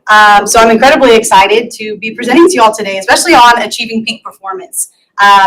So I'm incredibly excited to be presenting to you all today, especially on achieving peak performance.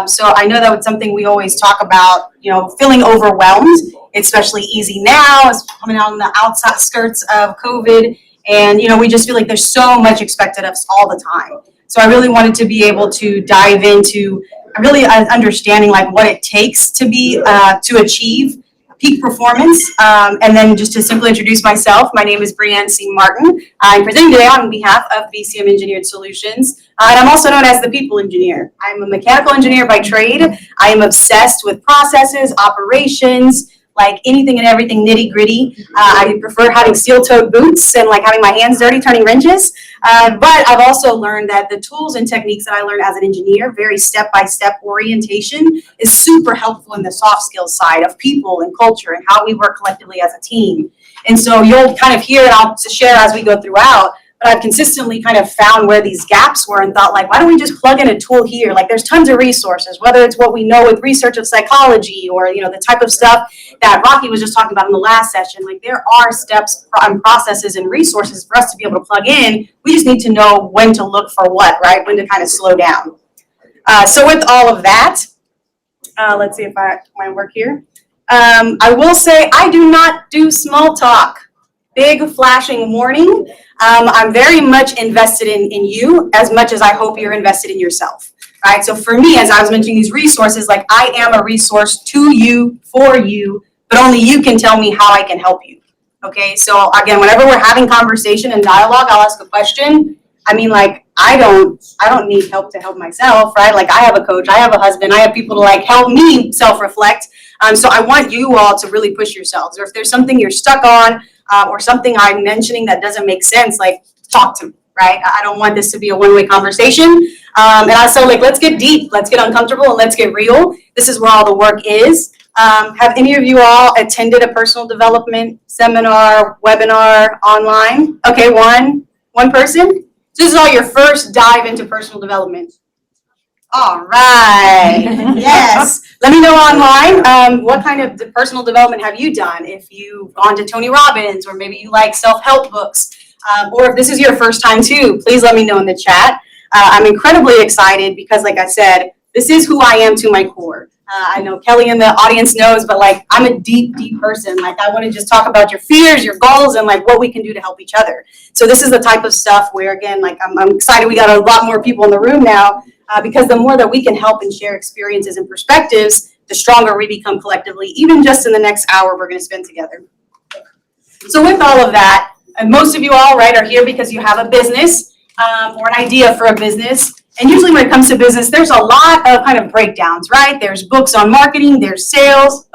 So I know that was something we always talk about, feeling overwhelmed, especially easy now, it's coming out on the outside skirts of COVID. And, we just feel like there's so much expected of us all the time. So I really wanted to be able to dive into really understanding like what it takes to to achieve peak performance. And then just to simply introduce myself, my name is Brianne C. Martin. I'm presenting today on behalf of BCM Engineered Solutions. And I'm also known as the People Engineer. I'm a mechanical engineer by trade. I am obsessed with processes, operations, like anything and everything nitty gritty. I prefer having steel-toed boots and like having my hands dirty turning wrenches. But I've also learned that the tools and techniques that I learned as an engineer, very step-by-step orientation, is super helpful in the soft skills side of people and culture and how we work collectively as a team. And so you'll kind of hear, and I'll share as we go throughout, but I've consistently kind of found where these gaps were and thought, like, why don't we just plug in a tool here? Like, there's tons of resources, whether it's what we know with research of psychology or, the type of stuff that Rocky was just talking about in the last session. Like, there are steps and processes and resources for us to be able to plug in. We just need to know when to look for what, right? When to kind of slow down. So with all of that, let's see if my work here. I will say I do not do small talk. Big flashing warning. I'm very much invested in you as much as I hope you're invested in yourself, right? So for me, as I was mentioning these resources, like I am a resource to you, for you, but only you can tell me how I can help you, okay? So again, whenever we're having conversation and dialogue, I'll ask a question. I mean, like, I don't need help to help myself, right? Like I have a coach, I have a husband, I have people to like help me self-reflect. So I want you all to really push yourselves. Or if there's something you're stuck on, or something I'm mentioning that doesn't make sense, like talk to me, right? I don't want this to be a one-way conversation. And also like, let's get deep, let's get uncomfortable, and let's get real. This is where all the work is. Have any of you all attended a personal development seminar, webinar, online? Okay, one person. So this is all your first dive into personal development. All right. Yes. Let me know online what kind of personal development have you done? If you've gone to Tony Robbins, or maybe you like self-help books, or if this is your first time too, please let me know in the chat. I'm incredibly excited because, like I said, this is who I am to my core. I know Kelly in the audience knows, but like I'm a deep person. Like I want to just talk about your fears, your goals, and like what we can do to help each other. So this is the type of stuff where, again, like I'm excited we got a lot more people in the room now. Because the more that we can help and share experiences and perspectives, the stronger we become collectively, even just in the next hour we're going to spend together. So with all of that, and most of you all, right, are here because you have a business or an idea for a business. And usually when it comes to business, there's a lot of kind of breakdowns, right? There's books on marketing, there's sales,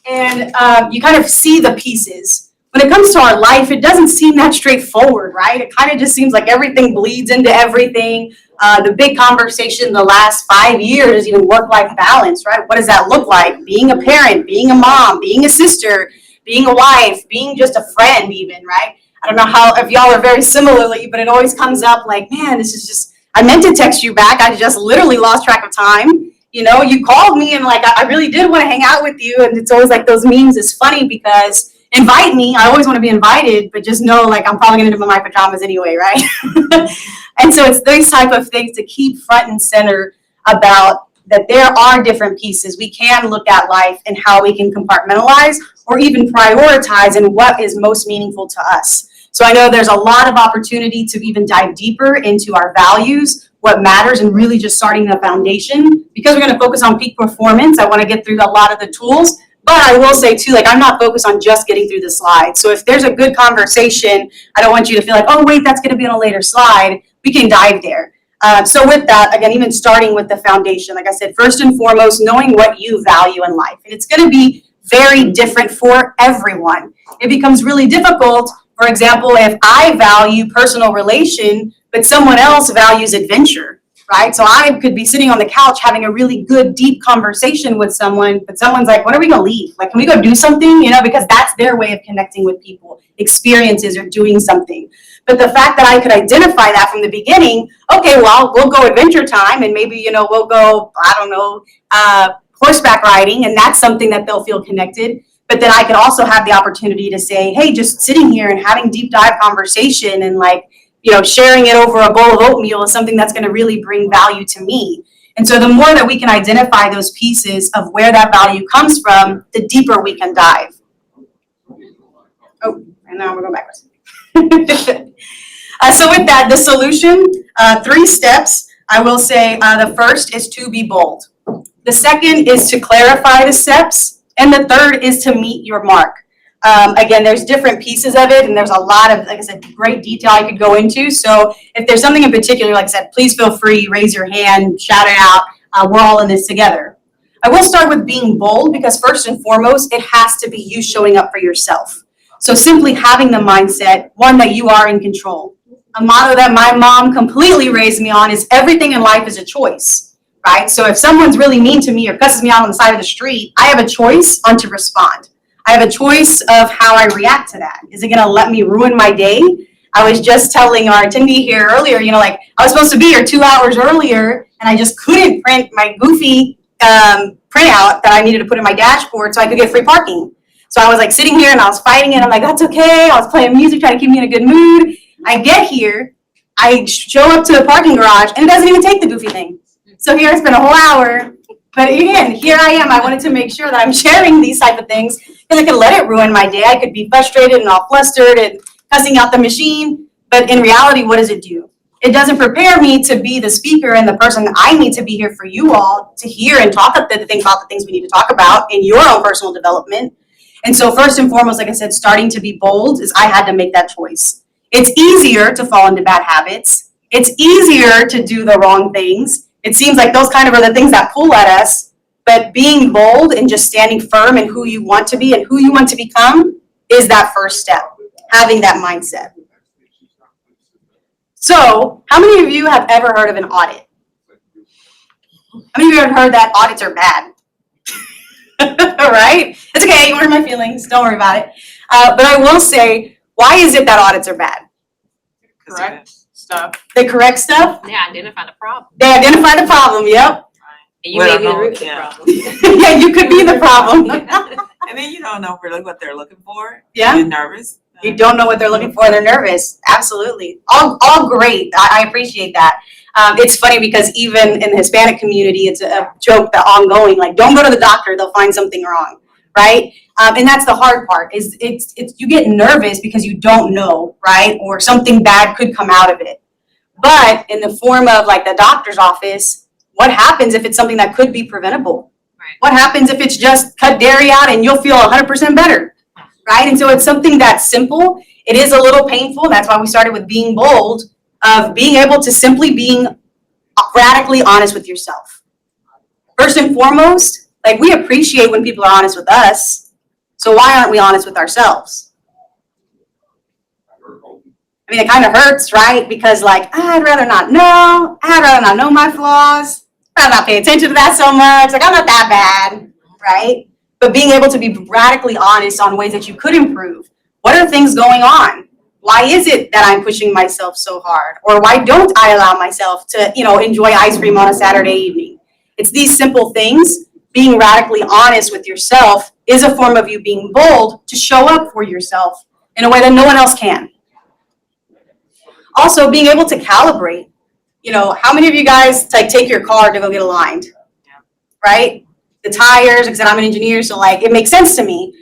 and you kind of see the pieces. When it comes to our life, it doesn't seem that straightforward, right? It kind of just seems like everything bleeds into everything. The big conversation the last 5 years is even work-life balance, right? What does that look like? Being a parent, being a mom, being a sister, being a wife, being just a friend even, right? I don't know if y'all are very similarly, but it always comes up like, man, this is just, I meant to text you back. I just literally lost track of time. You called me and like, I really did want to hang out with you. And it's always like those memes is funny because invite me. I always want to be invited, but just know like I'm probably going to do my pajamas anyway, right? And so it's these type of things to keep front and center about that there are different pieces. We can look at life and how we can compartmentalize or even prioritize and what is most meaningful to us. So I know there's a lot of opportunity to even dive deeper into our values, what matters, and really just starting the foundation. Because we're going to focus on peak performance, I want to get through a lot of the tools. But I will say too, like I'm not focused on just getting through the slides. So if there's a good conversation, I don't want you to feel like, oh wait, that's going to be on a later slide. We can dive there. So with that, again, even starting with the foundation, like I said, first and foremost, knowing what you value in life. And it's going to be very different for everyone. It becomes really difficult. For example, if I value personal relation, but someone else values adventure, right? So I could be sitting on the couch having a really good, deep conversation with someone, but someone's like, when are we going to leave? Like, can we go do something? Because that's their way of connecting with people, experiences or doing something. But the fact that I could identify that from the beginning, okay, well, we'll go adventure time and maybe, we'll go, I don't know, horseback riding, and that's something that they'll feel connected. But then I could also have the opportunity to say, hey, just sitting here and having deep dive conversation and like sharing it over a bowl of oatmeal is something that's going to really bring value to me. And so the more that we can identify those pieces of where that value comes from, the deeper we can dive. Oh, and now we're going backwards. So with that, the solution, 3 steps, I will say the first is to be bold. The second is to clarify the steps. And the third is to meet your mark. Again, there's different pieces of it, and there's a lot of, like I said, great detail I could go into. So if there's something in particular, like I said, please feel free, raise your hand, shout it out. We're all in this together. I will start with being bold because first and foremost, it has to be you showing up for yourself. So simply having the mindset, one, that you are in control. A motto that my mom completely raised me on is everything in life is a choice, right? So if someone's really mean to me or cusses me out on the side of the street, I have a choice on to respond. I have a choice of how I react to that. Is it going to let me ruin my day? I was just telling our attendee here earlier, I was supposed to be here 2 hours earlier, and I just couldn't print my goofy printout that I needed to put in my dashboard so I could get free parking. So I was like sitting here and I was fighting it. I'm like, that's okay. I was playing music, trying to keep me in a good mood. I get here, I show up to the parking garage, and it doesn't even take the goofy thing. So here I spent a whole hour. But again, here I am. I wanted to make sure that I'm sharing these type of things because I could let it ruin my day. I could be frustrated and all flustered and cussing out the machine. But in reality, what does it do? It doesn't prepare me to be the speaker and the person I need to be here for you all to hear and talk about the things we need to talk about in your own personal development. And so first and foremost, like I said, starting to be bold is I had to make that choice. It's easier to fall into bad habits. It's easier to do the wrong things. It seems like those kind of are the things that pull at us, but being bold and just standing firm in who you want to be and who you want to become is that first step, having that mindset. So, how many of you have ever heard of an audit? How many of you have heard that audits are bad? Right? It's okay, ignore my feelings, don't worry about it. But I will say, why is it that audits are bad? Correct stuff. They correct stuff? They identify the problem. They identify the problem, yep. And you may be the root of the problem. Yeah, you could be the problem. And then you don't know really what they're looking for. Yeah. You're nervous. You don't know what they're looking for, they're nervous. Absolutely. All great. I appreciate that. It's funny because even in the Hispanic community, it's a joke that ongoing, like, don't go to the doctor, they'll find something wrong, right? And that's the hard part is it's you get nervous because you don't know, right? Or something bad could come out of it. But in the form of like the doctor's office, what happens if it's something that could be preventable? Right. What happens if it's just cut dairy out and you'll feel 100% better, right? And so it's something that's simple. It is a little painful. That's why we started with being bold, of being able to simply being radically honest with yourself. First and foremost, like, we appreciate when people are honest with us. So why aren't we honest with ourselves? I mean, it kind of hurts, right? Because like, I'd rather not know. I'd rather not know my flaws. I'd rather not pay attention to that so much. Like, I'm not that bad, right? But being able to be radically honest on ways that you could improve. What are things going on? Why is it that I'm pushing myself so hard? Or why don't I allow myself to, enjoy ice cream on a Saturday evening? It's these simple things. Being radically honest with yourself is a form of you being bold to show up for yourself in a way that no one else can. Also, being able to calibrate. How many of you guys take your car to go get aligned? Right? The tires, because I'm an engineer, so it makes sense to me.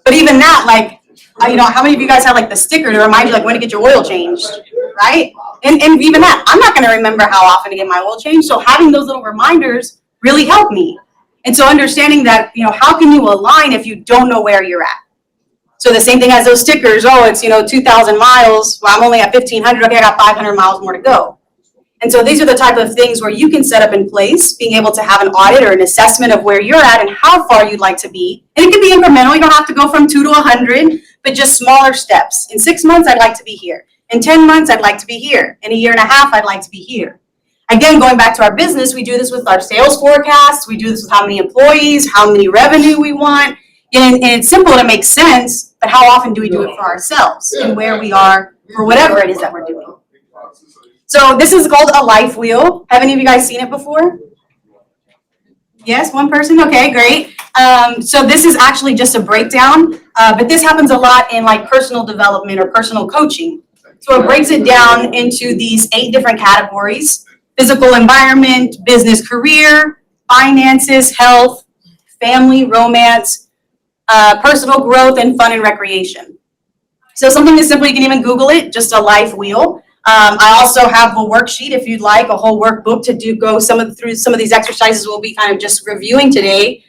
But even that, how many of you guys have the sticker to remind you when to get your oil changed, right? And even that, I'm not going to remember how often to get my oil changed. So having those little reminders really help me. And so understanding that, how can you align if you don't know where you're at? So the same thing as those stickers. Oh, it's 2,000 miles. Well, I'm only at 1,500. Okay, I got 500 miles more to go. And so these are the type of things where you can set up in place, being able to have an audit or an assessment of where you're at and how far you'd like to be. And it can be incremental. You don't have to go from 2 to 100, but just smaller steps. In 6 months, I'd like to be here. In 10 months, I'd like to be here. In a year and a half, I'd like to be here. Again, going back to our business, we do this with our sales forecasts. We do this with how many employees, how many revenue we want. And it's simple and it makes sense, but how often do we do it for ourselves and where we are for whatever it is that we're doing? So this is called a life wheel. Have any of you guys seen it before? Yes, one person? Okay, great. So this is actually just a breakdown, but this happens a lot in personal development or personal coaching. So it breaks it down into these 8 different categories: physical environment, business career, finances, health, family, romance, personal growth, and fun and recreation. So something as simple, you can even Google it, just a life wheel. I also have a worksheet if you'd like, a whole workbook to go through some of these exercises we'll be kind of just reviewing today.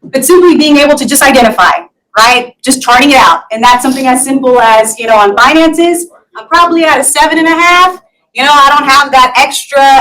But simply being able to just identify, right? Just charting it out. And that's something as simple as, on finances, I'm probably at a 7.5. I don't have that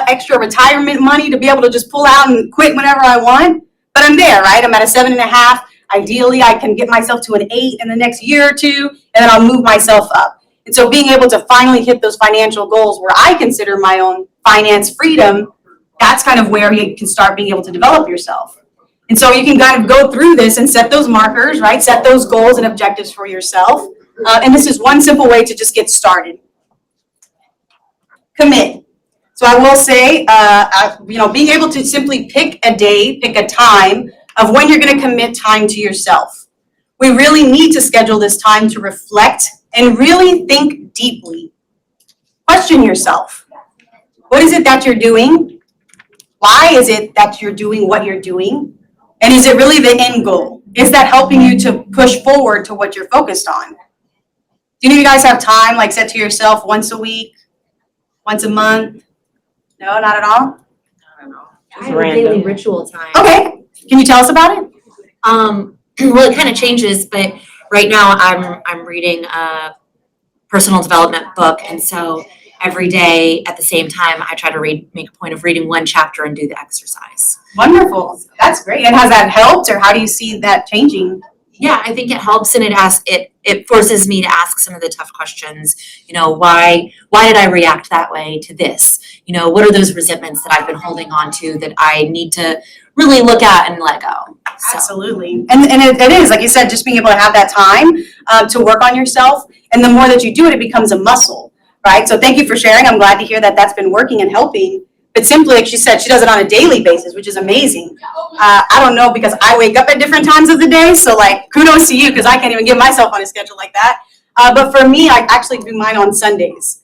extra retirement money to be able to just pull out and quit whenever I want, but I'm there, right? I'm at a 7.5. Ideally, I can get myself to an 8 in the next year or two, and then I'll move myself up. And so being able to finally hit those financial goals where I consider my own finance freedom, that's kind of where you can start being able to develop yourself. And so you can kind of go through this and set those markers, right? Set those goals and objectives for yourself. And this is one simple way to just get started. Commit. So I will say, being able to simply pick a day, pick a time of when you're going to commit time to yourself. We really need to schedule this time to reflect and really think deeply. Question yourself. What is it that you're doing? Why is it that you're doing what you're doing? And is it really the end goal? Is that helping you to push forward to what you're focused on? Do any of you guys have time, like set to yourself once a week, once a month? No, not at all? I have a daily ritual time. Okay, can you tell us about it? Well, it kind of changes, but right now I'm reading a personal development book, and so every day at the same time I try to make a point of reading one chapter and do the exercise. Wonderful, that's great. And has that helped, or how do you see that changing? Yeah, I think it helps, and it forces me to ask some of the tough questions. Why did I react that way to this? What are those resentments that I've been holding on to that I need to really look at and let go? So. Absolutely. And it is, like you said, just being able to have that time to work on yourself. And the more that you do it, it becomes a muscle, right? So thank you for sharing. I'm glad to hear that that's been working and helping. But simply, like she said, she does it on a daily basis, which is amazing. I don't know, because I wake up at different times of the day. So kudos to you, because I can't even get myself on a schedule like that. But for me, I actually do mine on Sundays.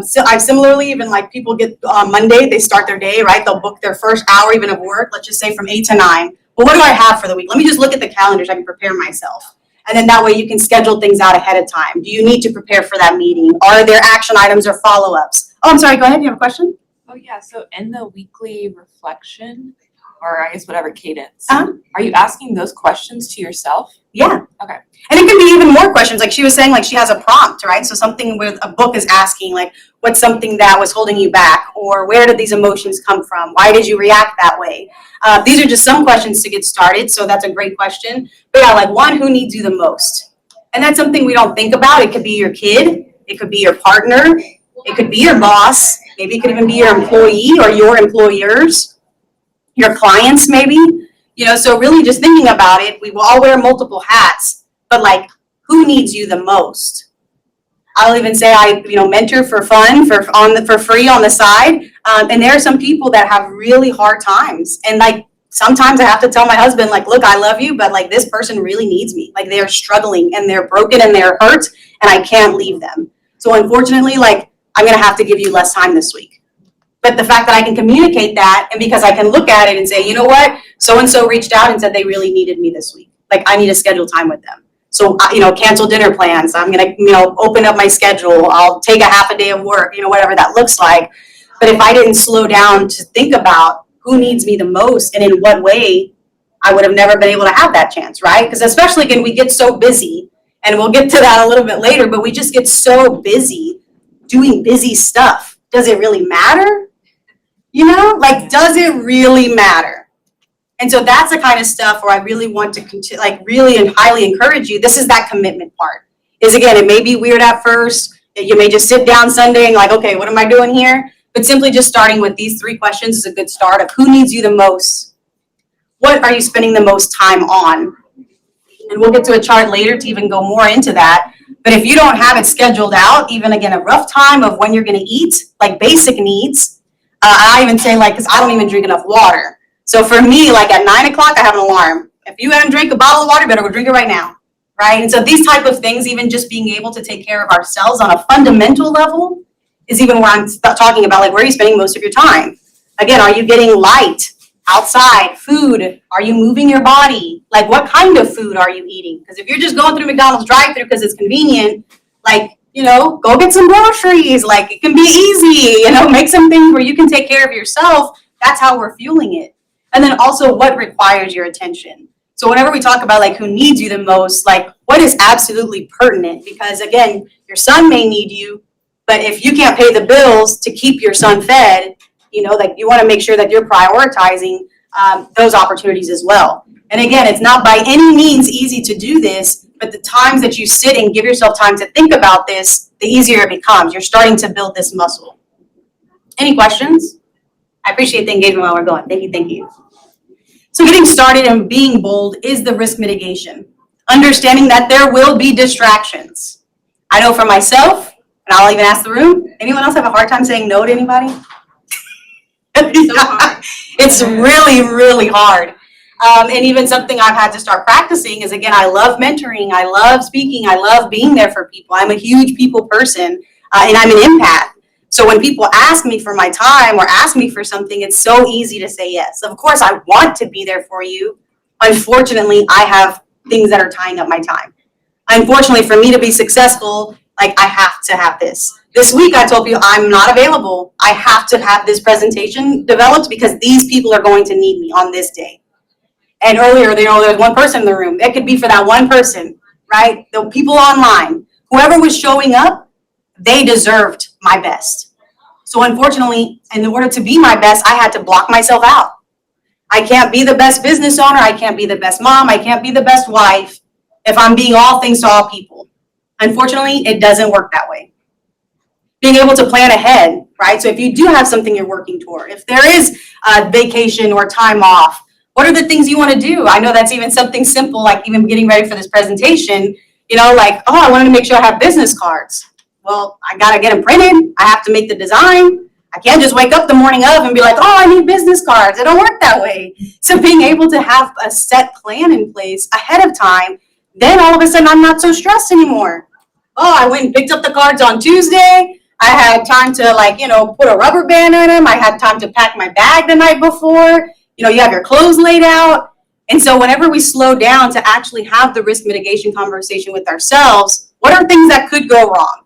So I similarly, even people get on Monday, they start their day, right? They'll book their first hour even of work, let's just say from 8 to 9. Well, what do I have for the week? Let me just look at the calendar so I can prepare myself. And then that way you can schedule things out ahead of time. Do you need to prepare for that meeting? Are there action items or follow-ups? Oh, I'm sorry, go ahead, you have a question? Oh, yeah, so in the weekly reflection, or I guess whatever cadence, Uh-huh. are you asking those questions to yourself? Yeah. Okay. And it can be even more questions. Like she was saying, she has a prompt, right? So something with a book is asking, what's something that was holding you back? Or where did these emotions come from? Why did you react that way? These are just some questions to get started. So that's a great question. But yeah, one, who needs you the most? And that's something we don't think about. It could be your kid. It could be your partner. It could be your boss. Maybe it could even be your employee or your employers, your clients maybe. So really just thinking about it, we will all wear multiple hats, but who needs you the most? I'll even say I, mentor for fun, for free on the side. And there are some people that have really hard times. And sometimes I have to tell my husband, look, I love you, but this person really needs me. They're struggling and they're broken and they're hurt and I can't leave them. So unfortunately, I'm going to have to give you less time this week. But the fact that I can communicate that, and because I can look at it and say, you know what, so-and-so reached out and said they really needed me this week. I need to schedule time with them. So, cancel dinner plans. I'm going to, open up my schedule. I'll take a half a day of work, whatever that looks like. But if I didn't slow down to think about who needs me the most and in what way, I would have never been able to have that chance, right? Because especially when we get so busy, and we'll get to that a little bit later, but we just get so busy doing busy stuff. Does it really matter? Does it really matter? And so that's the kind of stuff where I really want to really and highly encourage you. This is that commitment part. Again, it may be weird at first. You may just sit down Sunday and okay, what am I doing here? But simply just starting with these 3 questions is a good start of who needs you the most? What are you spending the most time on? And we'll get to a chart later to even go more into that. But if you don't have it scheduled out, even again, a rough time of when you're going to eat, basic needs, I even say because I don't even drink enough water. So for me, at 9 o'clock, I have an alarm. If you haven't drank a bottle of water, you better go drink it right now, right? And so these type of things, even just being able to take care of ourselves on a fundamental level is even where I'm talking about, like, where are you spending most of your time? Again, are you getting light outside, food? Are you moving your body? Like, what kind of food are you eating? Because if you're just going through McDonald's drive-thru because it's convenient, like, go get some groceries. Like, it can be easy, make some things where you can take care of yourself. That's how we're fueling it. And then also what requires your attention. So whenever we talk about like who needs you the most, like what is absolutely pertinent? Because again, your son may need you, but if you can't pay the bills to keep your son fed, like you want to make sure that you're prioritizing those opportunities as well. And again, it's not by any means easy to do this, but the times that you sit and give yourself time to think about this, the easier it becomes. You're starting to build this muscle. Any questions? I appreciate the engagement while we're going. Thank you. So getting started and being bold is the risk mitigation. Understanding that there will be distractions. I know for myself, and I'll even ask the room, anyone else have a hard time saying no to anybody? So hard. It's really, really hard. And even something I've had to start practicing is, again, I love mentoring, I love speaking, I love being there for people. I'm a huge people person, and I'm an empath. So when people ask me for my time or ask me for something, it's so easy to say yes. Of course, I want to be there for you. Unfortunately, I have things that are tying up my time. Unfortunately, for me to be successful, like I have to have this. This week, I told people I'm not available. I have to have this presentation developed because these people are going to need me on this day. And earlier, there's one person in the room. It could be for that one person, right? The people online, whoever was showing up, they deserved my best. So unfortunately, in order to be my best, I had to block myself out. I can't be the best business owner. I can't be the best mom. I can't be the best wife if I'm being all things to all people. Unfortunately, it doesn't work that way. Being able to plan ahead, right? So if you do have something you're working toward, if there is a vacation or time off, what are the things you want to do? I know that's even something simple, like even getting ready for this presentation, like, oh, I wanted to make sure I have business cards. Well, I got to get them printed. I have to make the design. I can't just wake up the morning of and be like, oh, I need business cards. It don't work that way. So being able to have a set plan in place ahead of time, then all of a sudden I'm not so stressed anymore. Oh, I went and picked up the cards on Tuesday. I had time to put a rubber band on them. I had time to pack my bag the night before. You have your clothes laid out. And so whenever we slow down to actually have the risk mitigation conversation with ourselves, what are things that could go wrong?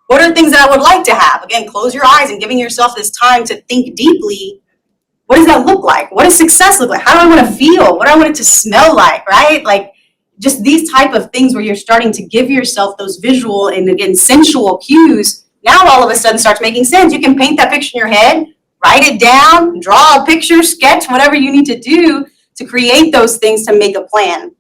What are things that I would like to have? Again, close your eyes and giving yourself this time to think deeply. What does that look like? What does success look like? How do I want to feel? What do I want it to smell like, right? Like just these type of things where you're starting to give yourself those visual and, again, sensual cues. Now all of a sudden starts making sense. You can paint that picture in your head, write it down, draw a picture, sketch, whatever you need to do to create those things to make a plan.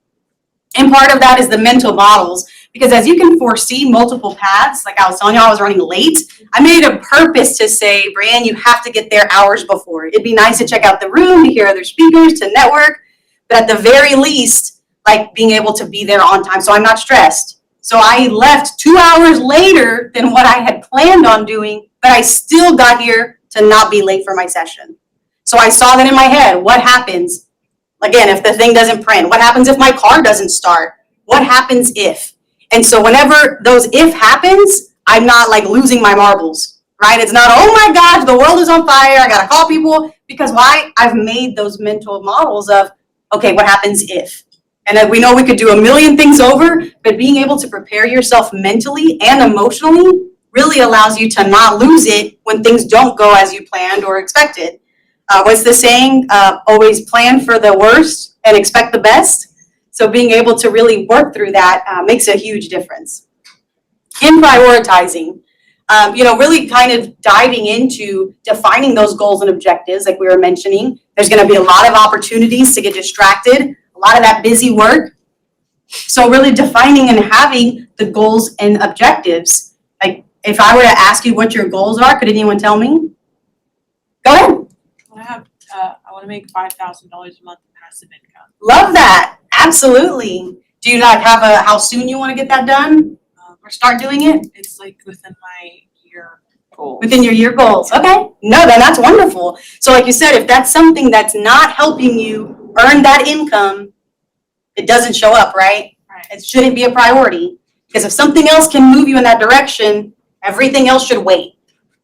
And part of that is the mental models, because as you can foresee multiple paths, like I was telling you, I was running late. I made it a purpose to say, Brianne, you have to get there hours before. It'd be nice to check out the room, to hear other speakers, to network, but at the very least, like being able to be there on time so I'm not stressed. So I left 2 hours later than what I had planned on doing, but I still got here to not be late for my session. So I saw that in my head. What happens? Again, if the thing doesn't print, what happens if my car doesn't start? What happens if? And so whenever those if happens, I'm not like losing my marbles, right? It's not, oh my gosh, the world is on fire. I got to call people. Because why? I've made those mental models of, okay, what happens if? And we know we could do a million things over, but being able to prepare yourself mentally and emotionally really allows you to not lose it when things don't go as you planned or expected. What's the saying? Always plan for the worst and expect the best. So being able to really work through that makes a huge difference. In prioritizing, really kind of diving into defining those goals and objectives like we were mentioning. There's going to be a lot of opportunities to get distracted, a lot of that busy work. So really defining and having the goals and objectives. Like if I were to ask you what your goals are, could anyone tell me? Go ahead. I want to make $5,000 a month in passive income. Love that. Absolutely. Do you not have how soon you want to get that done or start doing it? It's like within my year goal. Within your year goals. Okay. No, then that's wonderful. So like you said, if that's something that's not helping you earn that income, it doesn't show up, right? Right. It shouldn't be a priority. Because if something else can move you in that direction, everything else should wait.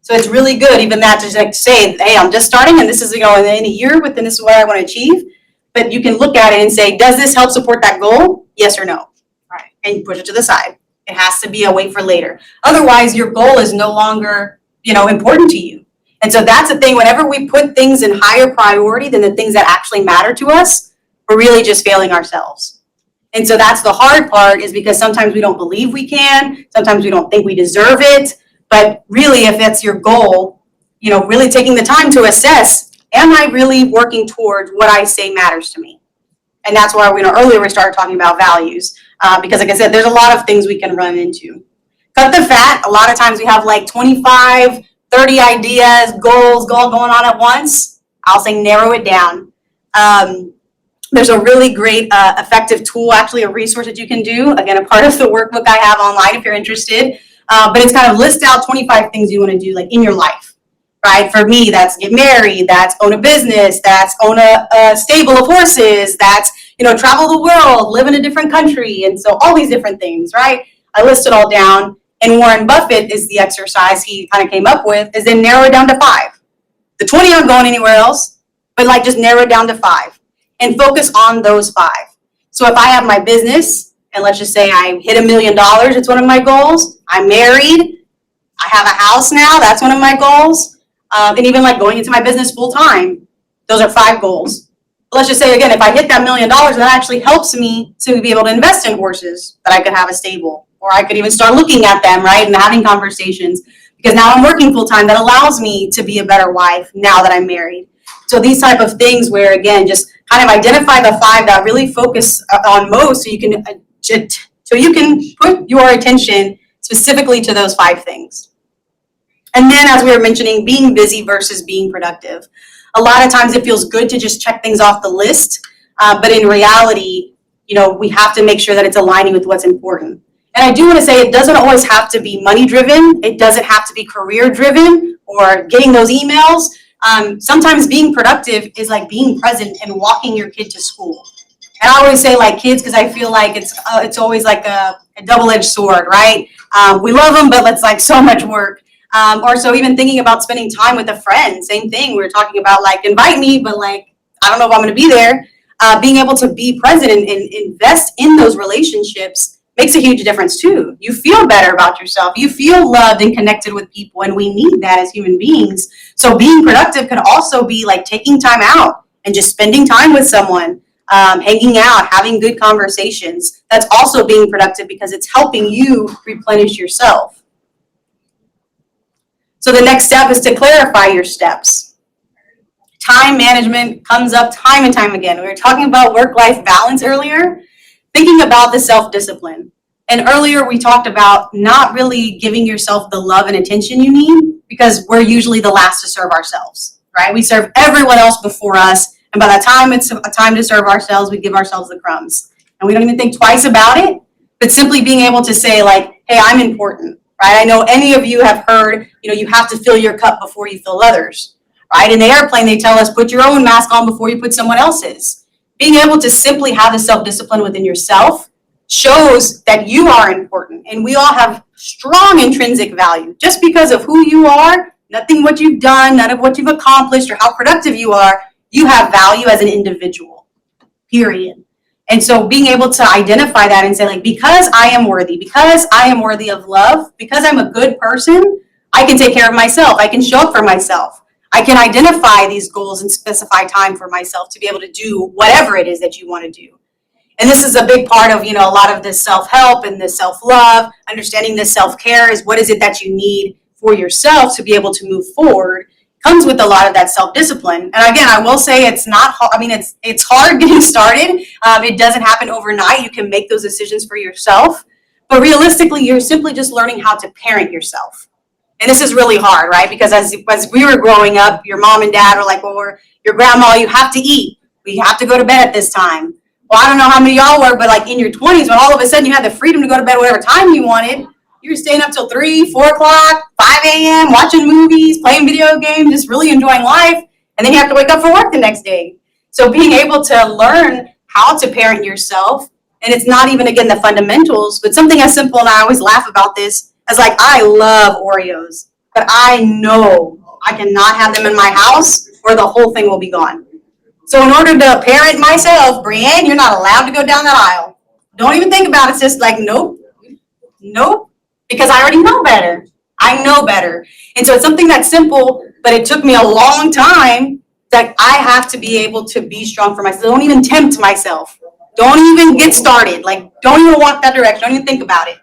So it's really good, even that, to like say, hey, I'm just starting and this is, in a year within this is what I want to achieve. But you can look at it and say, does this help support that goal? Yes or no? Right. And you push it to the side. It has to be a wait for later. Otherwise, your goal is no longer, important to you. And so that's the thing, whenever we put things in higher priority than the things that actually matter to us, we're really just failing ourselves. And so that's the hard part, is because sometimes we don't believe we can, sometimes we don't think we deserve it. But really, if that's your goal, really taking the time to assess, am I really working towards what I say matters to me? And that's why earlier we started talking about values, because like I said, there's a lot of things we can run into. Cut the fat. A lot of times we have like 25, 30 ideas, goals going on at once. I'll say narrow it down. There's a really great effective tool, actually a resource that you can do. Again, a part of the workbook I have online if you're interested. But it's kind of list out 25 things you want to do like in your life, right? For me, that's get married, that's own a business, that's own a stable of horses, that's, travel the world, live in a different country. And so all these different things, right? I list it all down. And Warren Buffett is the exercise he kind of came up with, is then narrow it down to 5. The 20 aren't going anywhere else, but like just narrow it down to 5 and focus on those 5. So if I have my business, and let's just say I hit $1 million, it's one of my goals. I'm married. I have a house now. That's one of my goals. And even like going into my business full time, those are 5 goals. But let's just say again, if I hit that $1 million, that actually helps me to be able to invest in horses that I could have a stable, or I could even start looking at them, right, and having conversations. Because now I'm working full time. That allows me to be a better wife now that I'm married. So these type of things where again, just kind of identify the 5 that really focus on most, so you can put your attention specifically to those 5 things. And then as we were mentioning, being busy versus being productive. A lot of times it feels good to just check things off the list, but in reality, we have to make sure that it's aligning with what's important. And I do want to say it doesn't always have to be money driven. It doesn't have to be career driven or getting those emails. Sometimes being productive is like being present and walking your kid to school. And I always say like kids, because I feel like it's always like a double-edged sword, right? We love them, but it's like so much work. Or so even thinking about spending time with a friend, same thing. We were talking about like invite me, but like I don't know if I'm going to be there. Being able to be present and invest in those relationships makes a huge difference too. You feel better about yourself. You feel loved and connected with people, and we need that as human beings. So being productive could also be like taking time out and just spending time with someone, hanging out, having good conversations. That's also being productive because it's helping you replenish yourself. So the next step is to clarify your steps. Time management comes up time and time again. We were talking about work-life balance earlier, thinking about the self-discipline. And earlier we talked about not really giving yourself the love and attention you need, because we're usually the last to serve ourselves, right? We serve everyone else before us. And by the time it's a time to serve ourselves, we give ourselves the crumbs. And we don't even think twice about it, but simply being able to say like, hey, I'm important, right? I know any of you have heard, you have to fill your cup before you fill others, right? In the airplane, they tell us, put your own mask on before you put someone else's. Being able to simply have the self-discipline within yourself shows that you are important. And we all have strong intrinsic value. Just because of who you are, nothing what you've done, none of what you've accomplished or how productive you are, you have value as an individual, period. And so being able to identify that and say like, because I am worthy of love, because I'm a good person, I can take care of myself. I can show up for myself. I can identify these goals and specify time for myself to be able to do whatever it is that you want to do. And this is a big part of, a lot of this self-help and this self-love, understanding this self-care is what is it that you need for yourself to be able to move forward. Comes with a lot of that self-discipline. And again, I will say it's not, it's hard getting started. It doesn't happen overnight. You can make those decisions for yourself. But realistically, you're simply just learning how to parent yourself. And this is really hard, right? Because as we were growing up, your mom and dad were like, well, your grandma, you have to eat. We have to go to bed at this time. Well, I don't know how many of y'all were, but like in your 20s, when all of a sudden you had the freedom to go to bed whatever time you wanted, you were staying up till 3, 4 o'clock, 5 a.m., watching movies, playing video games, just really enjoying life. And then you have to wake up for work the next day. So being able to learn how to parent yourself And it's not even, again, the fundamentals, but something as simple, and I always laugh about this, as like, I love Oreos, but I know I cannot have them in my house or the whole thing will be gone. So in order to parent myself, Brianne, you're not allowed to go down that aisle. Don't even think about it. It's just like, nope, because I already know better. I know better. And so it's something that's simple, but it took me a long time that I have to be able to be strong for myself. Don't even tempt myself. Don't even get started. Like, don't even walk that direction. Don't even think about it.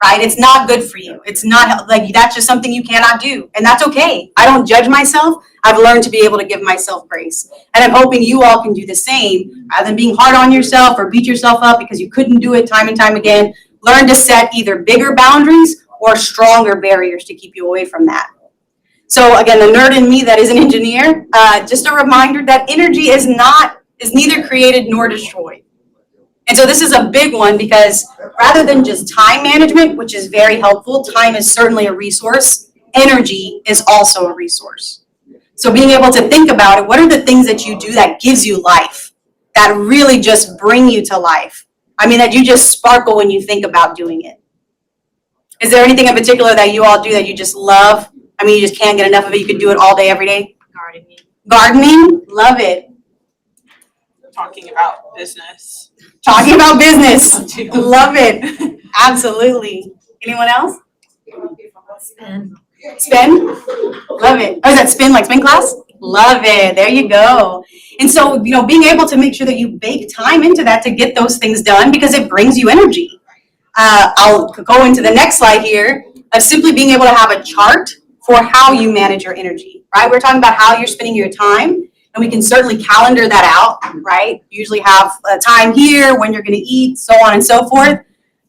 Right? It's not good for you. It's not, like, that's just something you cannot do. And that's okay. I don't judge myself. I've learned to be able to give myself grace. And I'm hoping you all can do the same. Rather than being hard on yourself or beat yourself up because you couldn't do it time and time again, learn to set either bigger boundaries or stronger barriers to keep you away from that. So again, the nerd in me that is an engineer, just a reminder that energy is neither created nor destroyed. And so this is a big one because rather than just time management, which is very helpful, time is certainly a resource, energy is also a resource. So being able to think about it, what are the things that you do that gives you life, that really just bring you to life? I mean, that you just sparkle when you think about doing it. Is there anything in particular that you all do that you just love? I mean, you just can't get enough of it. You could do it all day, every day. Gardening. Gardening, love it. Talking about business. Talking about business, love it. Absolutely. Anyone else? Spin? Love it. Oh, is that spin, like spin class? Love it. There you go. And so, being able to make sure that you bake time into that to get those things done because it brings you energy. I'll go into the next slide here of simply being able to have a chart for how you manage your energy, right? We're talking about how you're spending your time, and we can certainly calendar that out, right? Usually have a time here, when you're going to eat, so on and so forth.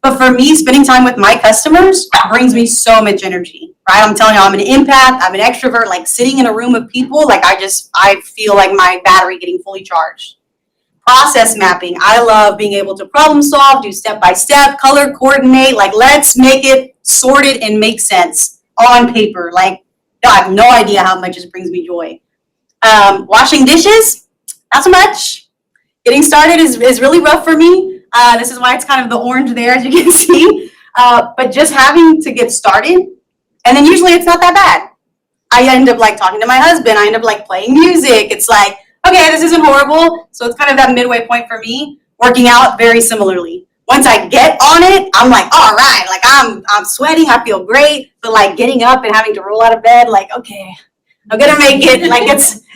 But for me, spending time with my customers brings me so much energy, right? I'm telling you, I'm an empath, I'm an extrovert, like sitting in a room of people, like I feel like my battery getting fully charged. Process mapping. I love being able to problem solve, do step by step, color coordinate, like let's make it sorted and make sense on paper. Like, I have no idea how much it brings me joy. Washing dishes, not so much. Getting started is really rough for me. This is why it's kind of the orange there, as you can see. But just having to get started, and then usually it's not that bad. I end up like talking to my husband. I end up like playing music. It's like, okay, this isn't horrible. So it's kind of that midway point for me. Working out very similarly. Once I get on it, I'm like, all right, like I'm sweating, I feel great. But like getting up and having to roll out of bed, like, okay, I'm gonna make it. Like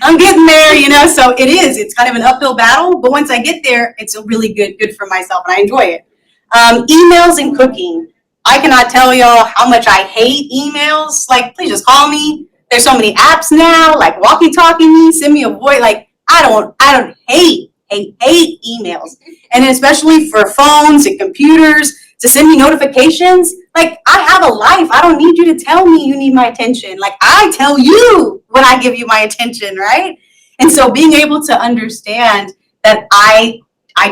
I'm getting there, So it's kind of an uphill battle. But once I get there, it's a really good for myself, and I enjoy it. Emails and cooking. I cannot tell y'all how much I hate emails. Like, please just call me. There's so many apps now, like walkie-talkie me, send me a voice. Like, I don't hate emails. And especially for phones and computers to send me notifications. Like, I have a life. I don't need you to tell me you need my attention. Like, I tell you when I give you my attention, right? And so being able to understand that I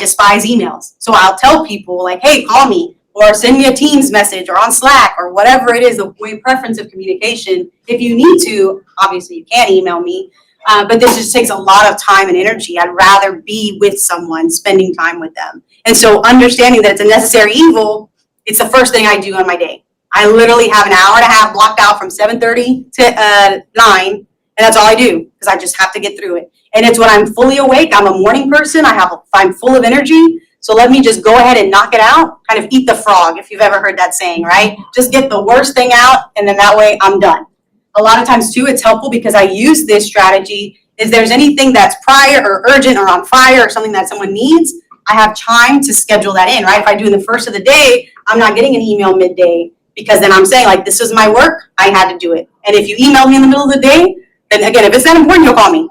despise emails. So I'll tell people like, hey, call me or send me a Teams message or on Slack or whatever it is, the way preference of communication. If you need to, obviously you can email me. But this just takes a lot of time and energy. I'd rather be with someone, spending time with them. And so understanding that it's a necessary evil, it's the first thing I do on my day. I literally have an hour and a half blocked out from 7:30 to 9, and that's all I do because I just have to get through it. And it's when I'm fully awake. I'm a morning person. I'm full of energy. So let me just go ahead and knock it out, kind of eat the frog, if you've ever heard that saying, right? Just get the worst thing out, and then that way I'm done. A lot of times, too, it's helpful because I use this strategy. If there's anything that's prior or urgent or on fire or something that someone needs, I have time to schedule that in, right? If I do in the first of the day, I'm not getting an email midday because then I'm saying, like, this is my work. I had to do it. And if you email me in the middle of the day, then, again, if it's that important, you'll call me.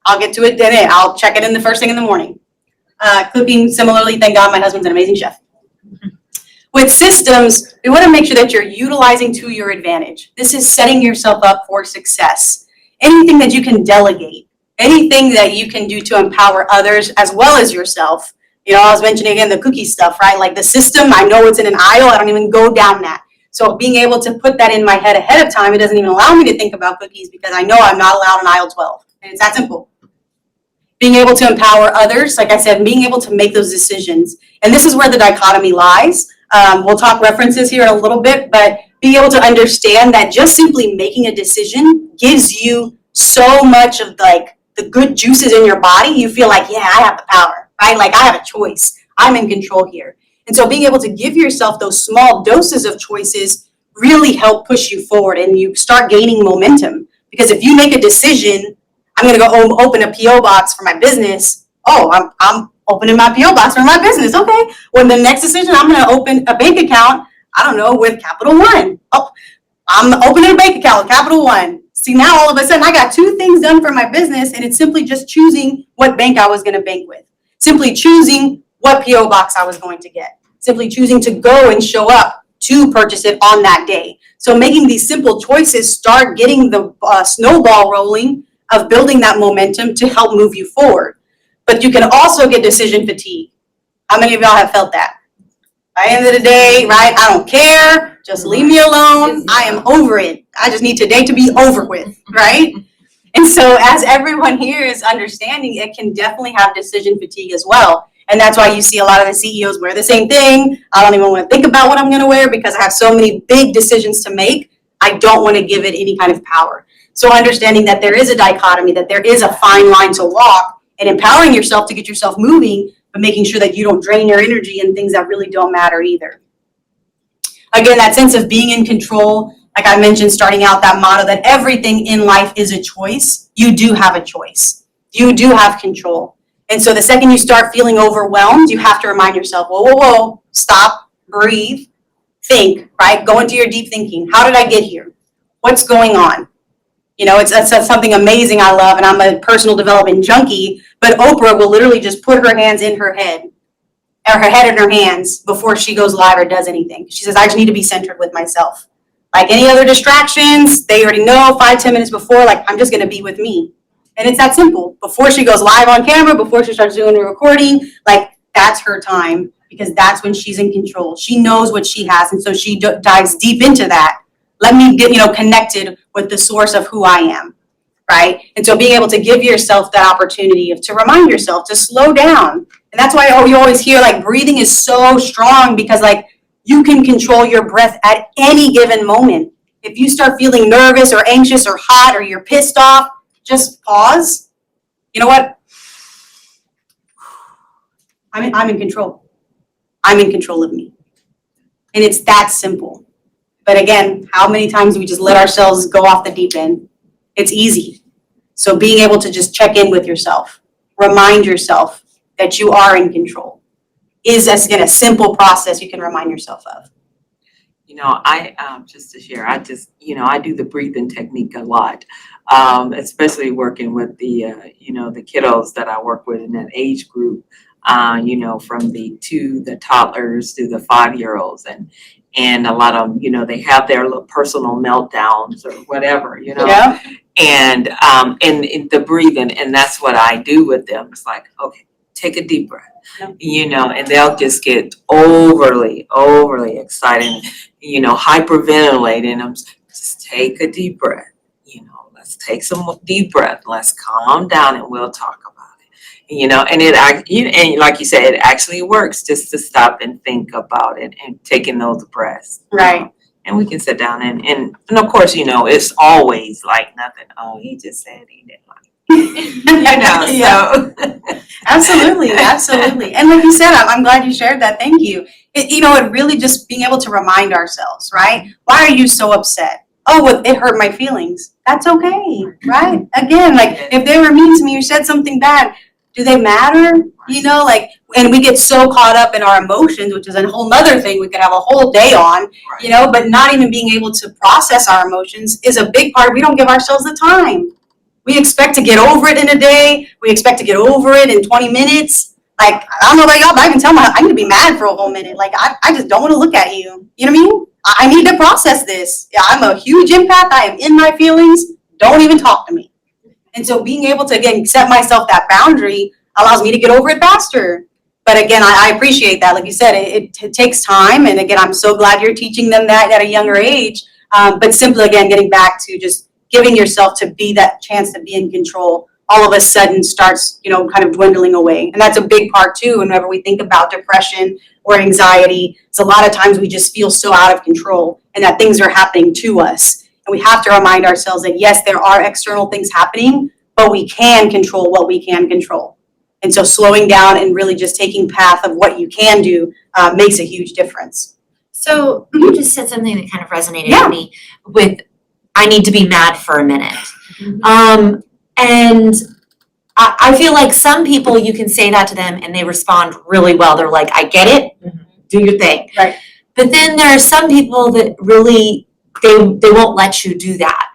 I'll get to it then. I'll check it in the first thing in the morning. Cooking, similarly, thank God my husband's an amazing chef. With systems, we want to make sure that you're utilizing to your advantage. This is setting yourself up for success. Anything that you can delegate, anything that you can do to empower others as well as yourself. I was mentioning again the cookie stuff, right? Like the system, I know it's in an aisle, I don't even go down that. So being able to put that in my head ahead of time, it doesn't even allow me to think about cookies because I know I'm not allowed in aisle 12. And it's that simple. being able to empower others, like I said, being able to make those decisions. And this is where the dichotomy lies. We'll talk references here in a little bit, but being able to understand that just simply making a decision gives you so much of like the good juices in your body. You feel like, yeah, I have the power, right? Like I have a choice. I'm in control here. And so being able to give yourself those small doses of choices really help push you forward and you start gaining momentum. Because if you make a decision, I'm going to go open a PO box for my business. Oh, I'm opening my PO box for my business. Okay. When the next decision, I'm going to open a bank account, I don't know, with Capital One. Oh, I'm opening a bank account with Capital One. See, now all of a sudden I got 2 things done for my business, and it's simply just choosing what bank I was going to bank with. Simply choosing what PO box I was going to get. Simply choosing to go and show up to purchase it on that day. So making these simple choices start getting the snowball rolling of building that momentum to help move you forward. But you can also get decision fatigue. How many of y'all have felt that? By the end of the day, right? I don't care. Just leave me alone. I am over it. I just need today to be over with, right? And so as everyone here is understanding, it can definitely have decision fatigue as well. And that's why you see a lot of the CEOs wear the same thing. I don't even want to think about what I'm going to wear because I have so many big decisions to make. I don't want to give it any kind of power. So understanding that there is a dichotomy, that there is a fine line to walk, and empowering yourself to get yourself moving, but making sure that you don't drain your energy in things that really don't matter either. Again, that sense of being in control, like I mentioned, starting out that motto that everything in life is a choice. You do have a choice. You do have control. And so the second you start feeling overwhelmed, you have to remind yourself, whoa, stop, breathe, think, right? Go into your deep thinking. How did I get here? What's going on? You know, it's something amazing I love, and I'm a personal development junkie, but Oprah will literally just put her hands in her head, or her head in her hands before she goes live or does anything. She says, I just need to be centered with myself. Like any other distractions, they already know 5-10 minutes before, like I'm just going to be with me. And it's that simple. Before she goes live on camera, before she starts doing the recording, like that's her time because that's when she's in control. She knows what she has, and so she dives deep into that. Let me get, connected with the source of who I am, right? And so being able to give yourself that opportunity to remind yourself to slow down. And that's why you always hear like breathing is so strong because like you can control your breath at any given moment. If you start feeling nervous or anxious or hot or you're pissed off, just pause. You know what? I'm in control. I'm in control of me. And it's that simple. But again, how many times do we just let ourselves go off the deep end? It's easy. So being able to just check in with yourself, remind yourself that you are in control is, again, a simple process you can remind yourself of. I just to share, I do the breathing technique a lot, especially working with the kiddos that I work with in that age group, from the toddlers to the 5-year-olds, and a lot of them, they have their little personal meltdowns or whatever, Yeah. and the breathing, and that's what I do with them. It's like, okay, take a deep breath, and they'll just get overly excited, hyperventilating. And just take a deep breath, let's take some deep breath. Let's calm down and we'll talk about it, and like you said, it actually works just to stop and think about it and taking those breaths. Right. And we can sit down and of course, it's always like nothing. Oh, he just said he didn't like it. Yeah. So. Absolutely. And like you said, I'm glad you shared that. Thank you. It really just being able to remind ourselves, right? Why are you so upset? Oh, well, it hurt my feelings. That's okay, right? Again, like if they were mean to me or said something bad, do they matter? And we get so caught up in our emotions, which is a whole nother thing we could have a whole day on, but not even being able to process our emotions is a big part. We don't give ourselves the time. We expect to get over it in a day. We expect to get over it in 20 minutes. Like, I don't know about y'all, but I can tell I need to be mad for a whole minute. Like, I just don't want to look at you. You know what I mean? I need to process this. Yeah, I'm a huge empath. I am in my feelings. Don't even talk to me. And so being able to, again, set myself that boundary allows me to get over it faster. But again, I appreciate that. Like you said, it takes time. And again, I'm so glad you're teaching them that at a younger age. But simply, again, getting back to just giving yourself to be that chance to be in control all of a sudden starts, kind of dwindling away. And that's a big part too, whenever we think about depression or anxiety. It's a lot of times we just feel so out of control and that things are happening to us. And we have to remind ourselves that yes, there are external things happening, but we can control what we can control. And so slowing down and really just taking path of what you can do makes a huge difference. So you just said something that kind of resonated Yeah. with me with, I need to be mad for a minute. And I feel like some people, you can say that to them and they respond really well. They're like, I get it, do your thing. Right. But then there are some people that really, they won't let you do that.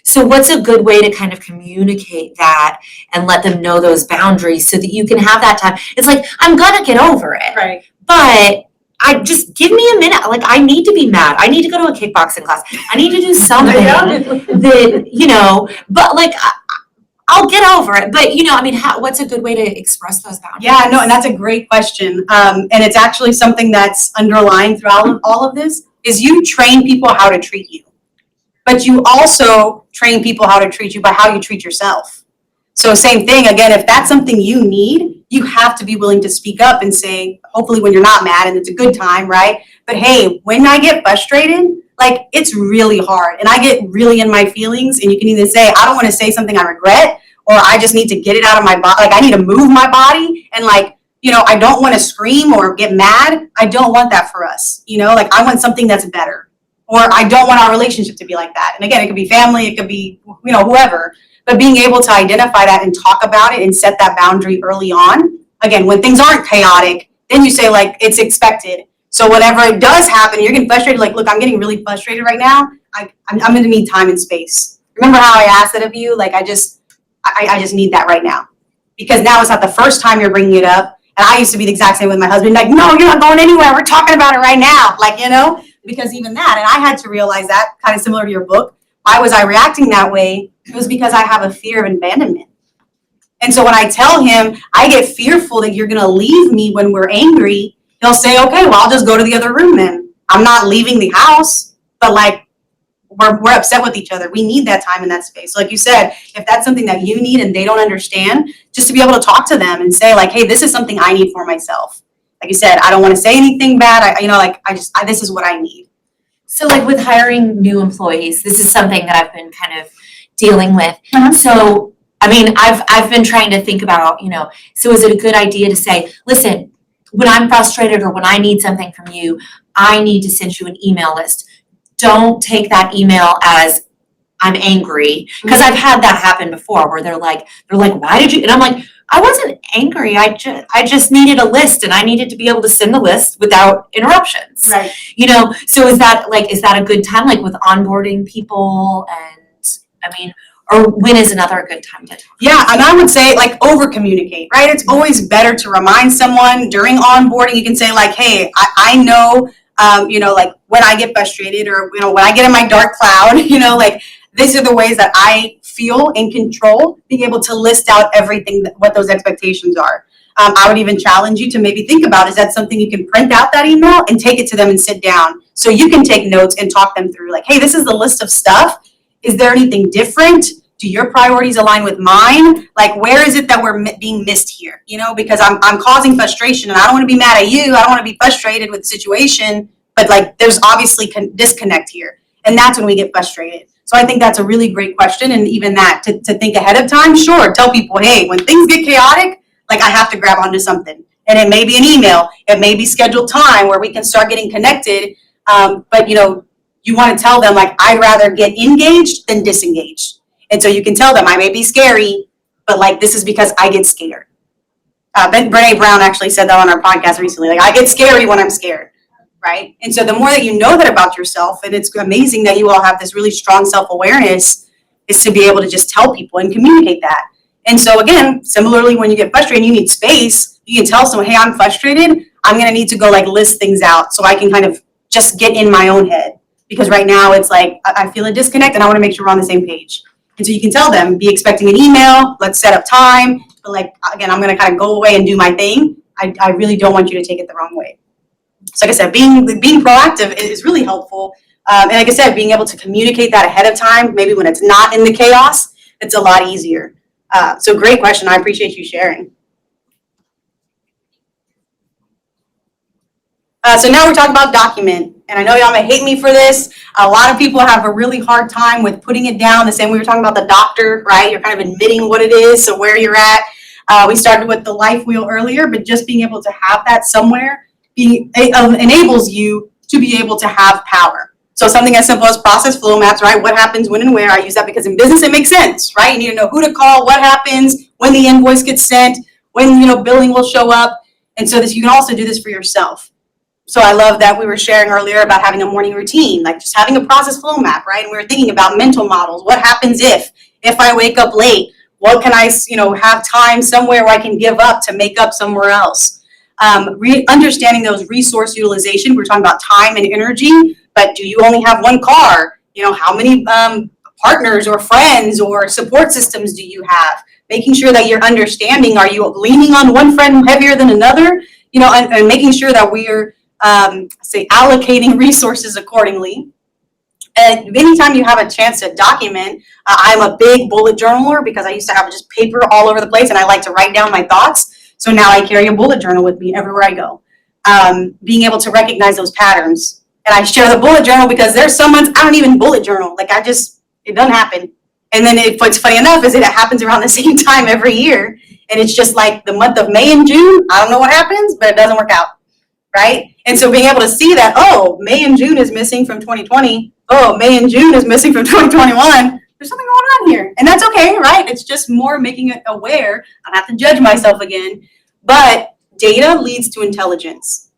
So what's a good way to kind of communicate that and let them know those boundaries so that you can have that time? It's like, I'm gonna get over it. Right. But I just give me a minute. Like, I need to be mad. I need to go to a kickboxing class. I need to do something that, but like, I'll get over it. But, what's a good way to express those boundaries? Yeah, no, and that's a great question. And it's actually something that's underlying throughout all of this is you train people how to treat you. But you also train people how to treat you by how you treat yourself. So same thing, again, if that's something you need, you have to be willing to speak up and say, hopefully when you're not mad and it's a good time, right? But hey, when I get frustrated, like it's really hard and I get really in my feelings and you can either say, I don't want to say something I regret or I just need to get it out of my body. Like I need to move my body and I don't want to scream or get mad. I don't want that for us. I want something that's better. Or I don't want our relationship to be like that. And again, it could be family, it could be, whoever. But being able to identify that and talk about it and set that boundary early on. Again, when things aren't chaotic, then you say like, it's expected. So whenever it does happen, you're getting frustrated, like, look, I'm getting really frustrated right now. I'm going to need time and space. Remember how I asked that of you? Like, I just need that right now. Because now it's not the first time you're bringing it up. And I used to be the exact same with my husband. Like, no, you're not going anywhere. We're talking about it right now. Because even that, and I had to realize that, kind of similar to your book, why was I reacting that way? It was because I have a fear of abandonment. And so when I tell him, I get fearful that you're going to leave me when we're angry, he'll say, okay, well, I'll just go to the other room then. I'm not leaving the house, but we're upset with each other. We need that time in that space. Like you said, if that's something that you need and they don't understand, just to be able to talk to them and say like, hey, this is something I need for myself. Like you said, I don't want to say anything bad. This is what I need. So like with hiring new employees, this is something that I've been kind of dealing with. Uh-huh. So, I've been trying to think about, so is it a good idea to say, listen, when I'm frustrated or when I need something from you, I need to send you an email list. Don't take that email as I'm angry. Because I've had that happen before where they're like, why did you? And I'm like, I wasn't angry. I just needed a list and I needed to be able to send the list without interruptions. Right. So is that a good time, like with onboarding people or when is another good time to talk? Yeah, and I would say over communicate, right? It's always better to remind someone during onboarding. You can say like, hey, I know, when I get frustrated or, when I get in my dark cloud, these are the ways that I feel in control, being able to list out everything, what those expectations are. I would even challenge you to maybe think about, is that something you can print out that email and take it to them and sit down so you can take notes and talk them through like, hey, this is the list of stuff. Is there anything different? Do your priorities align with mine? Like, where is it that we're being missed here? Because I'm causing frustration and I don't want to be mad at you. I don't want to be frustrated with the situation, but there's obviously disconnect here. And that's when we get frustrated. So I think that's a really great question. And even that to think ahead of time, sure, tell people, hey, when things get chaotic, I have to grab onto something. And it may be an email, it may be scheduled time where we can start getting connected. But you want to tell them I'd rather get engaged than disengaged. And so you can tell them I may be scary, but this is because I get scared. Brené Brown actually said that on our podcast recently. I get scary when I'm scared. Right? And so the more that you know that about yourself, and it's amazing that you all have this really strong self-awareness, is to be able to just tell people and communicate that. And so again, similarly, when you get frustrated and you need space, you can tell someone, hey, I'm frustrated. I'm going to need to go list things out so I can kind of just get in my own head. Because right now it's I feel a disconnect and I want to make sure we're on the same page. And so you can tell them, be expecting an email, let's set up time. But again, I'm going to kind of go away and do my thing. I really don't want you to take it the wrong way. So like I said, being proactive is really helpful. And like I said, being able to communicate that ahead of time, maybe when it's not in the chaos, it's a lot easier. So great question. I appreciate you sharing. So now we're talking about document. And I know y'all may hate me for this. A lot of people have a really hard time with putting it down. The same we were talking about the doctor, right? You're kind of admitting what it is, so where you're at. We started with the life wheel earlier, but just being able to have that somewhere enables you to be able to have power. So something as simple as process flow maps, right? What happens, when and where. I use that because in business it makes sense, right? You need to know who to call, what happens, when the invoice gets sent, when billing will show up. And so you can also do this for yourself. So I love that we were sharing earlier about having a morning routine, like just having a process flow map, right? And we were thinking about mental models. What happens if I wake up late? What can I, have time somewhere where I can give up to make up somewhere else? Understanding those resource utilization. We're talking about time and energy, but do you only have one car? How many partners or friends or support systems do you have? Making sure that you're understanding, are you leaning on one friend heavier than another? And making sure that we're allocating resources accordingly. And anytime you have a chance to document, I'm a big bullet journaler because I used to have just paper all over the place and I like to write down my thoughts. So now I carry a bullet journal with me everywhere I go. Being able to recognize those patterns. And I share the bullet journal because there's some months I don't even bullet journal. Like it doesn't happen. And then what's funny enough is it happens around the same time every year. And it's just like the month of May and June, I don't know what happens, but it doesn't work out. Right? And so being able to see that, May and June is missing from 2020. May and June is missing from 2021. There's something going on here. And that's okay, right? It's just more making it aware. I don't have to judge myself again. But data leads to intelligence.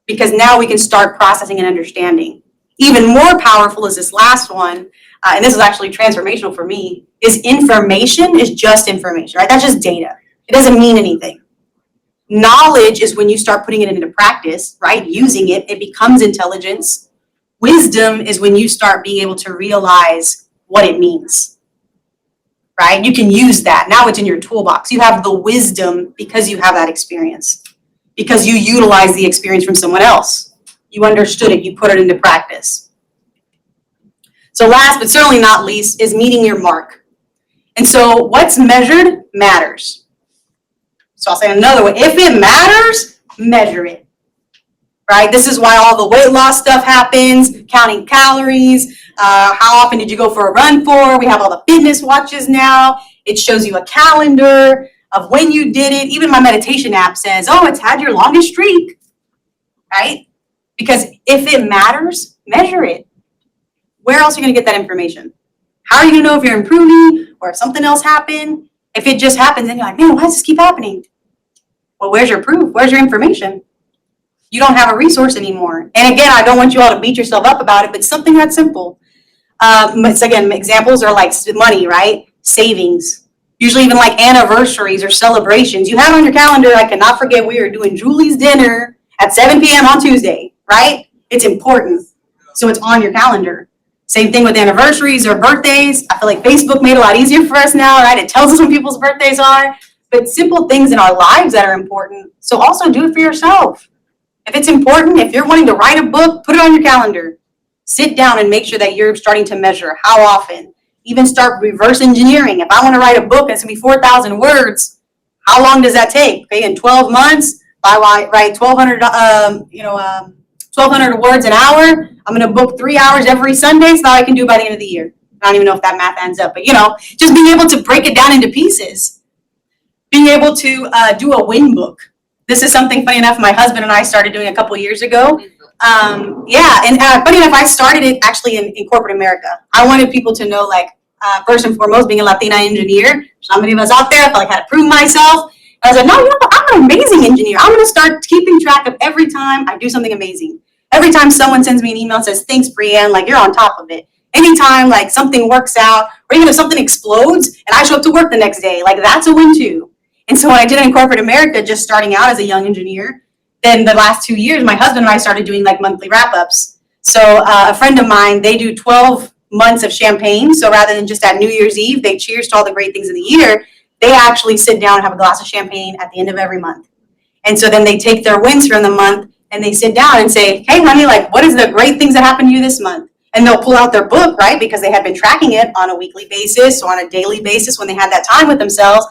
Because now we can start processing and understanding. Even more powerful is this last one, and this is actually transformational for me, is information is just information, right? That's just data. It doesn't mean anything. Knowledge is when you start putting it into practice, right? Using it, it becomes intelligence. Wisdom is when you start being able to realize what it means, right? You can use that. Now it's in your toolbox. You have the wisdom because you have that experience, because you utilize the experience from someone else. You understood it, you put it into practice. So last but certainly not least is meeting your mark. And so what's measured matters. So I'll say another way, if it matters, measure it, right? This is why all the weight loss stuff happens, counting calories, how often did you go for a run for? We have all the fitness watches now. It shows you a calendar of when you did it. Even my meditation app says, it's had your longest streak, right? Because if it matters, measure it. Where else are you gonna get that information? How are you gonna know if you're improving or if something else happened? If it just happens, then you're like, man, why does this keep happening? Well, where's your proof? Where's your information? You don't have a resource anymore. And again, I don't want you all to beat yourself up about it, but something that's simple. Again, examples are like money, right? Savings. Usually even like anniversaries or celebrations. You have on your calendar, I cannot forget we are doing Julie's dinner at 7 p.m. on Tuesday, right? It's important. So it's on your calendar. Same thing with anniversaries or birthdays. I feel like Facebook made it a lot easier for us now, right? It tells us when people's birthdays are. But simple things in our lives that are important. So also do it for yourself. If it's important, if you're wanting to write a book, put it on your calendar. Sit down and make sure that you're starting to measure how often. Even start reverse engineering. If I want to write a book that's going to be 4,000 words, how long does that take? Okay, in 12 months, if I write 1,200 words an hour, I'm going to book 3 hours every Sunday so that I can do by the end of the year. I don't even know if that math ends up, but just being able to break it down into pieces. Being able to do a win book. This is something, funny enough, my husband and I started doing a couple years ago. Funny enough, I started it actually in corporate America. I wanted people to know, first and foremost, being a Latina engineer, there's not many of us out there, I felt like I had to prove myself. And I was like, no, I'm an amazing engineer. I'm going to start keeping track of every time I do something amazing. Every time someone sends me an email and says, thanks, Brianne, you're on top of it. Anytime, something works out, or even if something explodes and I show up to work the next day, that's a win too. And so when I did it in corporate America, just starting out as a young engineer, then the last 2 years, my husband and I started doing monthly wrap-ups. So a friend of mine, they do 12 months of champagne. So rather than just at New Year's Eve, they cheers to all the great things of the year. They actually sit down and have a glass of champagne at the end of every month. And so then they take their wins from the month and they sit down and say, hey, honey, what is the great things that happened to you this month? And they'll pull out their book, right? Because they had been tracking it on a weekly basis or on a daily basis when they had that time with themselves.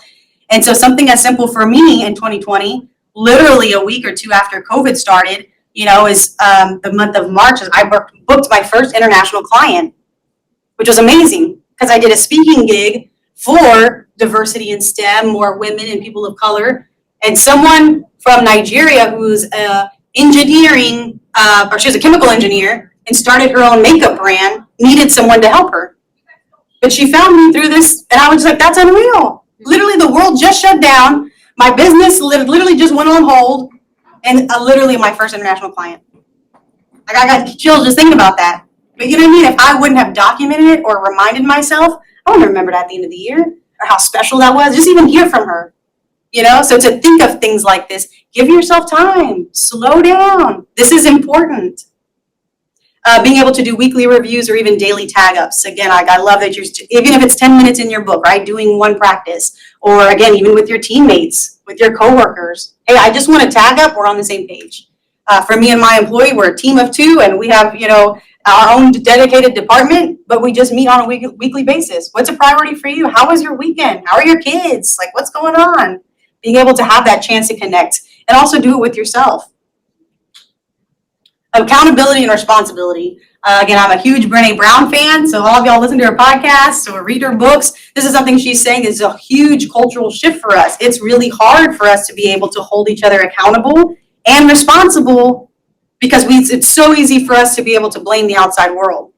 And so something as simple for me in 2020, literally a week or two after COVID started, is the month of March, I booked my first international client, which was amazing because I did a speaking gig for diversity in STEM, more women and people of color. And someone from Nigeria who's engineering, or she was a chemical engineer and started her own makeup brand, needed someone to help her. But she found me through this, and I was like, that's unreal. Literally, the world just shut down. My business literally just went on hold, and literally my first international client. Like, I got chills just thinking about that. But you know what I mean? If I wouldn't have documented it or reminded myself, I wouldn't remember that at the end of the year or how special that was. Just even hear from her. So to think of things like this, give yourself time, slow down. This is important. Being able to do weekly reviews or even daily tag ups. Again, I love that even if it's 10 minutes in your book, right? Doing one practice, or again, even with your teammates, with your coworkers. Hey, I just want to tag up, we're on the same page. For me and my employee, we're a team of 2 and we have, our own dedicated department, but we just meet on a weekly basis. What's a priority for you? How was your weekend? How are your kids? Like, what's going on? Being able to have that chance to connect and also do it with yourself. Accountability and responsibility. Again, I'm a huge Brené Brown fan, so all of y'all listen to her podcasts or read her books. This is something she's saying is a huge cultural shift for us. It's really hard for us to be able to hold each other accountable and responsible because it's so easy for us to be able to blame the outside world.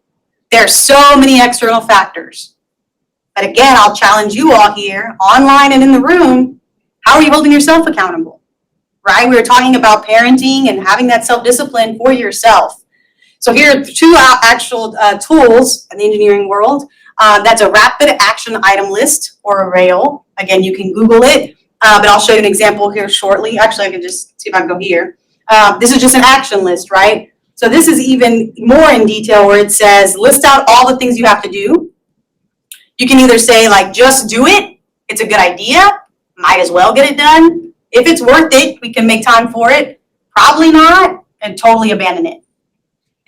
There are so many external factors. But again, I'll challenge you all here, online and in the room, how are you holding yourself accountable? Right? We were talking about parenting and having that self-discipline for yourself. So here are 2 actual tools in the engineering world. That's a rapid action item list, or a RAIL. Again, you can Google it, but I'll show you an example here shortly. Actually, I can just see if I can go here. This is just an action list, right? So this is even more in detail where it says, list out all the things you have to do. You can either say, like, just do it. It's a good idea. Might as well get it done. If it's worth it, we can make time for it. Probably not, and totally abandon it.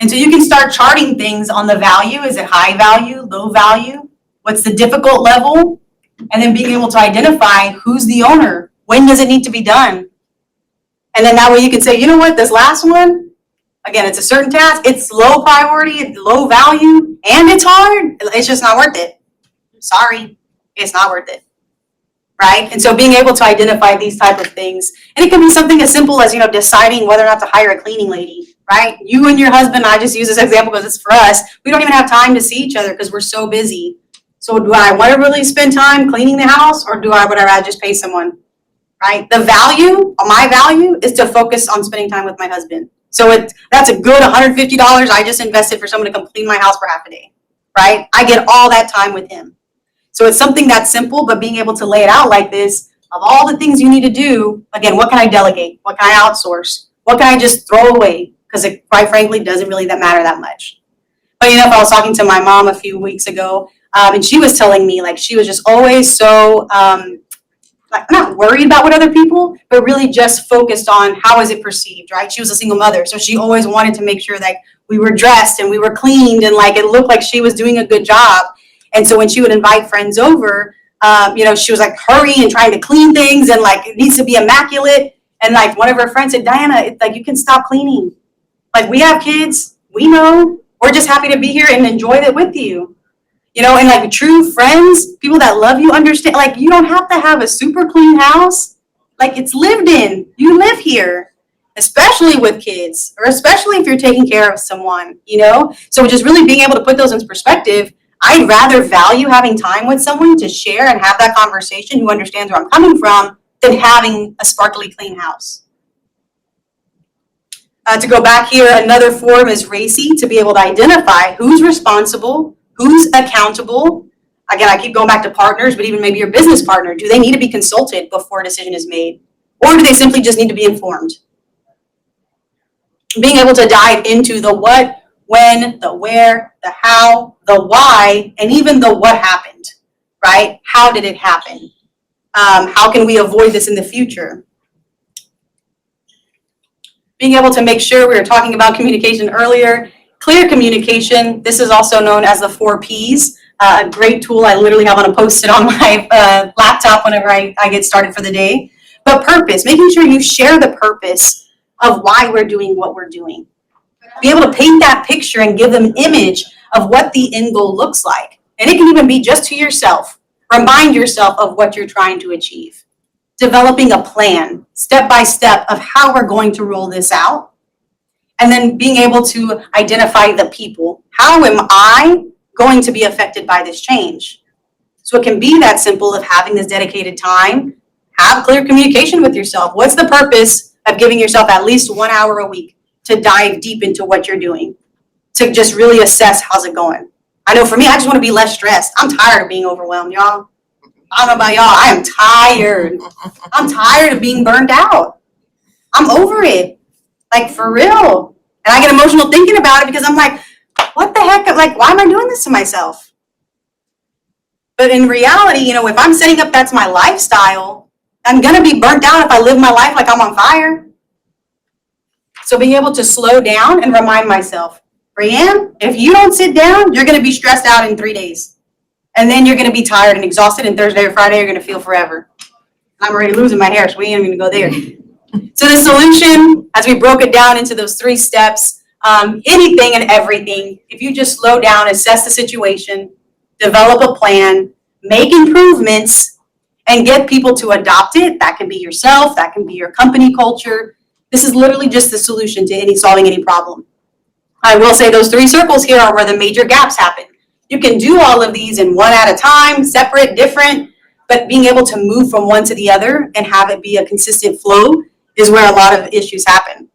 And so you can start charting things on the value. Is it high value, low value? What's the difficult level? And then being able to identify who's the owner. When does it need to be done? And then that way you can say, you know what, this last one, again, it's a certain task. It's low priority, it's low value, and it's hard. It's just not worth it. Sorry, it's not worth it. Right? And so being able to identify these type of things, and it can be something as simple as, deciding whether or not to hire a cleaning lady, right? You and your husband, I just use this example because it's for us, we don't even have time to see each other because we're so busy. So do I want to really spend time cleaning the house, or would I rather just pay someone, right? My value is to focus on spending time with my husband. So that's a good $150 I just invested for someone to come clean my house for half a day, right? I get all that time with him. So it's something that's simple, but being able to lay it out like this, of all the things you need to do, again, what can I delegate? What can I outsource? What can I just throw away? Because it, quite frankly, doesn't really matter that much. But if I was talking to my mom a few weeks ago, and she was telling me, like, she was just always so, not worried about what other people, but really just focused on how is it perceived, right? She was a single mother, so she always wanted to make sure that we were dressed and we were cleaned and like it looked like she was doing a good job. And so when she would invite friends over, she was like hurrying and trying to clean things and like it needs to be immaculate. And like one of her friends said, Diana, it's like you can stop cleaning. Like we have kids, we know, we're just happy to be here and enjoy it with you. And like true friends, people that love you understand, like you don't have to have a super clean house. Like it's lived in, you live here, especially with kids, or especially if you're taking care of someone, So just really being able to put those in perspective, I'd rather value having time with someone to share and have that conversation who understands where I'm coming from than having a sparkly clean house. To go back here, another form is RACI, to be able to identify who's responsible, who's accountable. Again, I keep going back to partners, but even maybe your business partner, do they need to be consulted before a decision is made? Or do they simply just need to be informed? Being able to dive into the what, when, the where, the how, the why, and even the what happened, right? How did it happen? How can we avoid this in the future? Being able to make sure, we were talking about communication earlier, Clear communication, this is also known as the 4 Ps. A great tool I literally have on a post-it on my laptop whenever I get started for the day. But purpose, making sure you share the purpose of why we're doing what we're doing. Be able to paint that picture and give them image of what the end goal looks like. And it can even be just to yourself. Remind yourself of what you're trying to achieve. Developing a plan, step by step, of how we're going to roll this out. And then being able to identify the people. How am I going to be affected by this change? So it can be that simple of having this dedicated time. Have clear communication with yourself. What's the purpose of giving yourself at least 1 hour a week to dive deep into what you're doing? To just really assess how's it going. I know for me, I just want to be less stressed. I'm tired of being overwhelmed, y'all. I don't know about y'all. I am tired. I'm tired of being burned out. I'm over it. Like, for real. And I get emotional thinking about it because I'm like, what the heck? Like, why am I doing this to myself? But in reality, if I'm setting up that's my lifestyle, I'm going to be burnt out if I live my life like I'm on fire. So being able to slow down and remind myself, Brianne, if you don't sit down, you're going to be stressed out in 3 days. And then you're going to be tired and exhausted, and Thursday or Friday you're going to feel forever. I'm already losing my hair, so we ain't even going to go there. So the solution, as we broke it down into those 3 steps, anything and everything, if you just slow down, assess the situation, develop a plan, make improvements, and get people to adopt it. That can be yourself, that can be your company culture. This is literally just the solution to solving any problem. I will say those 3 circles here are where the major gaps happen. You can do all of these in one at a time, separate, different, but being able to move from one to the other and have it be a consistent flow is where a lot of issues happen.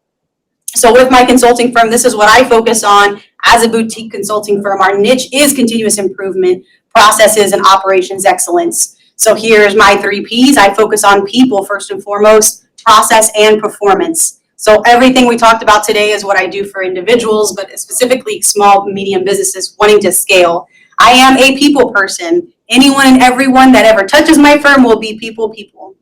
So with my consulting firm, this is what I focus on as a boutique consulting firm. Our niche is continuous improvement, processes, and operations excellence. So here's my 3 Ps. I focus on people first and foremost, process, and performance. So everything we talked about today is what I do for individuals, but specifically small, medium businesses wanting to scale. I am a people person. Anyone and everyone that ever touches my firm will be people.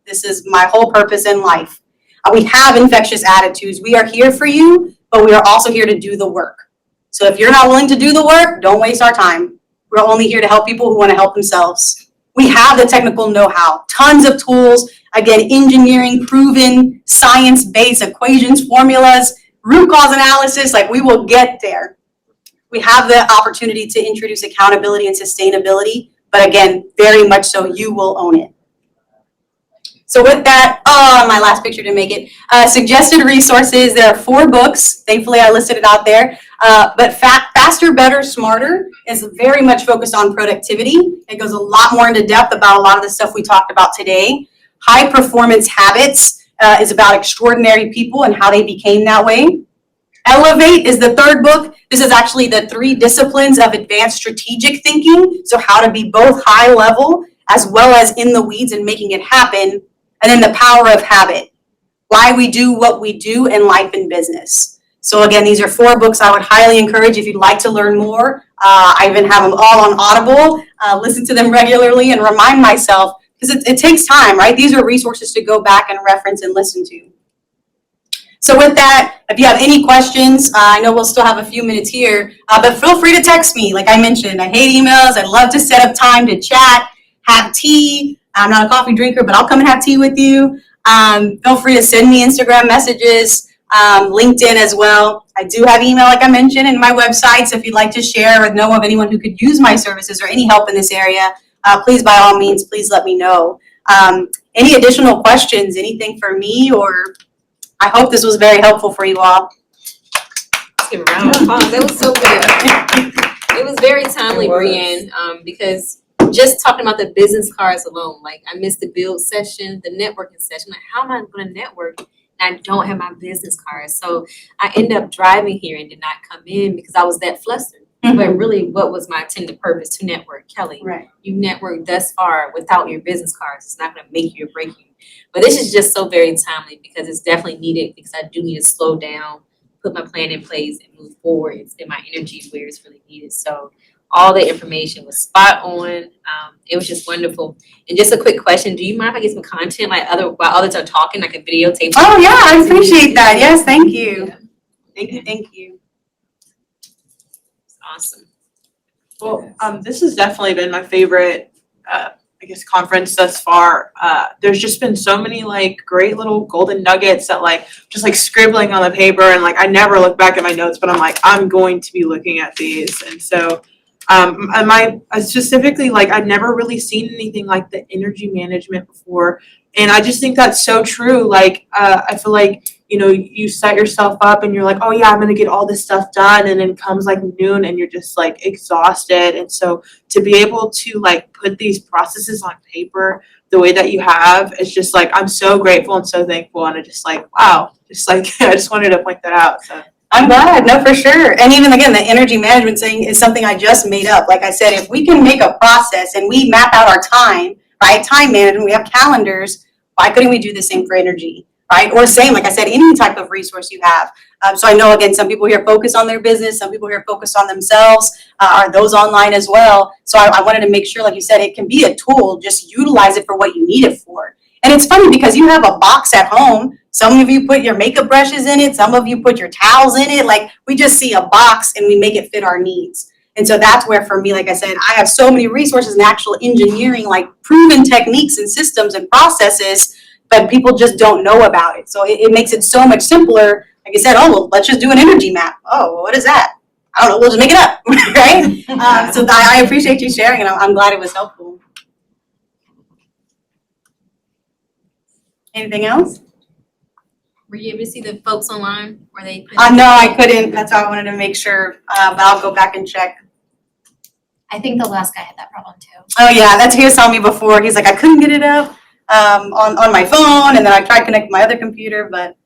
This is my whole purpose in life. We have infectious attitudes. We are here for you, but we are also here to do the work. So if you're not willing to do the work, don't waste our time. We're only here to help people who want to help themselves. We have the technical know-how, tons of tools, again, engineering, proven, science-based equations, formulas, root cause analysis, like we will get there. We have the opportunity to introduce accountability and sustainability, but again, very much so you will own it. So with that, my last picture to make it, suggested resources, there are 4 books, thankfully I listed it out there, but Faster, Better, Smarter is very much focused on productivity. It goes a lot more into depth about a lot of the stuff we talked about today. High Performance Habits is about extraordinary people and how they became that way. Elevate is the 3rd book. This is actually the 3 disciplines of advanced strategic thinking, so how to be both high level as well as in the weeds and making it happen. And then the Power of Habit, why we do what we do in life and business. So again, these are 4 books I would highly encourage if you'd like to learn more. I even have them all on Audible, listen to them regularly and remind myself, because it takes time, right? These are resources to go back and reference and listen to. So with that, if you have any questions, I know we'll still have a few minutes here, but feel free to text me. Like I mentioned, I hate emails. I'd love to set up time to chat, have tea. I'm not a coffee drinker, but I'll come and have tea with you. Feel free to send me Instagram messages, LinkedIn as well. I do have email, like I mentioned, and my website. So if you'd like to share or know of anyone who could use my services or any help in this area, please, by all means, please let me know. Any additional questions, anything for me, or I hope this was very helpful for you all. Let's give a round of applause. That was so good. It was very timely, Brianne, because just talking about the business cards alone, like I missed the build session, the networking session. Like, how am I going to network and I don't have my business cards? So I ended up driving here and did not come in because I was that flustered. Mm-hmm. But really, what was my intended purpose? To network, Kelly. Right. You network thus far without your business cards. It's not going to make you or break you. But this is just so very timely because it's definitely needed, because I do need to slow down, put my plan in place, and move forward and spend my energy where it's really needed. So all the information was spot on. It was just wonderful. And just a quick question: do you mind if I get some content, like while others are talking, like a videotape? Oh yeah, I appreciate that. Yes, thank you. Yeah. Thank you. Awesome. Well, this has definitely been my favorite, I guess, conference thus far. There's just been so many like great little golden nuggets that like just like scribbling on the paper, and like I never look back at my notes, but I'm like I'm going to be looking at these, and so I specifically like I'd never really seen anything like the energy management before, and I just think that's so true. Like I feel like you set yourself up and you're like, oh yeah, I'm gonna get all this stuff done, and then comes like noon and you're just like exhausted, and so to be able to like put these processes on paper the way that you have, it's just like I'm so grateful and so thankful, and I just like wow, just like I just wanted to point that out. So I'm glad, no, for sure. And even again, the energy management thing is something I just made up. Like I said, if we can make a process and we map out our time, right? Time management, we have calendars, why couldn't we do the same for energy, right? Or same, like I said, any type of resource you have. So I know, again, some people here focus on their business, some people here focus on themselves, are those online as well. So I wanted to make sure, like you said, it can be a tool, just utilize it for what you need it for. And it's funny because you have a box at home. Some of you put your makeup brushes in it. Some of you put your towels in it. Like we just see a box and we make it fit our needs. And so that's where for me, like I said, I have so many resources and actual engineering, like proven techniques and systems and processes, but people just don't know about it. So it makes it so much simpler. Like I said, oh, well, let's just do an energy map. Oh, well, what is that? I don't know. We'll just make it up, right? So I appreciate you sharing, and I'm glad it was helpful. Anything else? Were you able to see the folks online? Were they? No, I couldn't. That's why I wanted to make sure, but I'll go back and check. I think the last guy had that problem too. Oh, yeah, that's he saw me before. He's like, I couldn't get it up on my phone, and then I tried connecting my other computer, but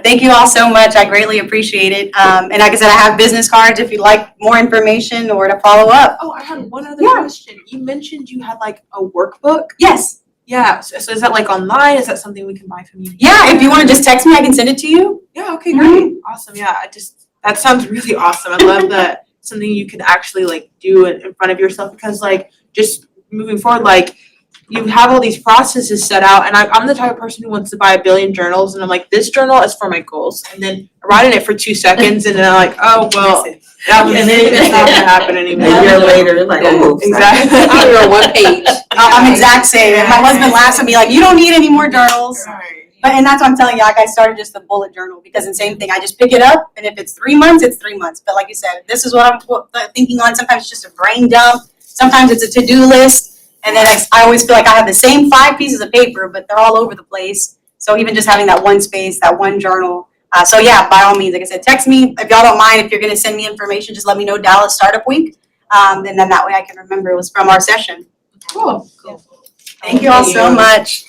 thank you all so much. I greatly appreciate it. And like I said, I have business cards if you'd like more information or to follow up. oh, I had one other Yeah. question. You mentioned you had like a workbook. Yes. Yeah. So is that like online? Is that something we can buy from you? Yeah, if you want to just text me, I can send it to you. Yeah, okay, great. Awesome. Yeah, that sounds really awesome. I love that something you can actually like do in front of yourself, because like just moving forward, like you have all these processes set out, and I'm the type of person who wants to buy a billion journals, and I'm like, this journal is for my goals, and then I write in it for 2 seconds, and then I'm like, oh well, and then it's not gonna happen anymore. A year later, like, oh, Exactly. You're on one page. I'm exact same. And my husband laughs at me like, you don't need any more journals. And that's what I'm telling you, like I started just the bullet journal, because the same thing, I just pick it up, and if it's 3 months, it's 3 months. But like you said, this is what I'm thinking on. Sometimes it's just a brain dump. Sometimes it's a to-do list. And then I always feel like I have the same 5 pieces of paper, but they're all over the place. So even just having that one space, that one journal. So yeah, by all means, like I said, text me. If y'all don't mind, if you're gonna send me information, just let me know Dallas Startup Week. And then that way I can remember it was from our session. Cool. Thank you all so much.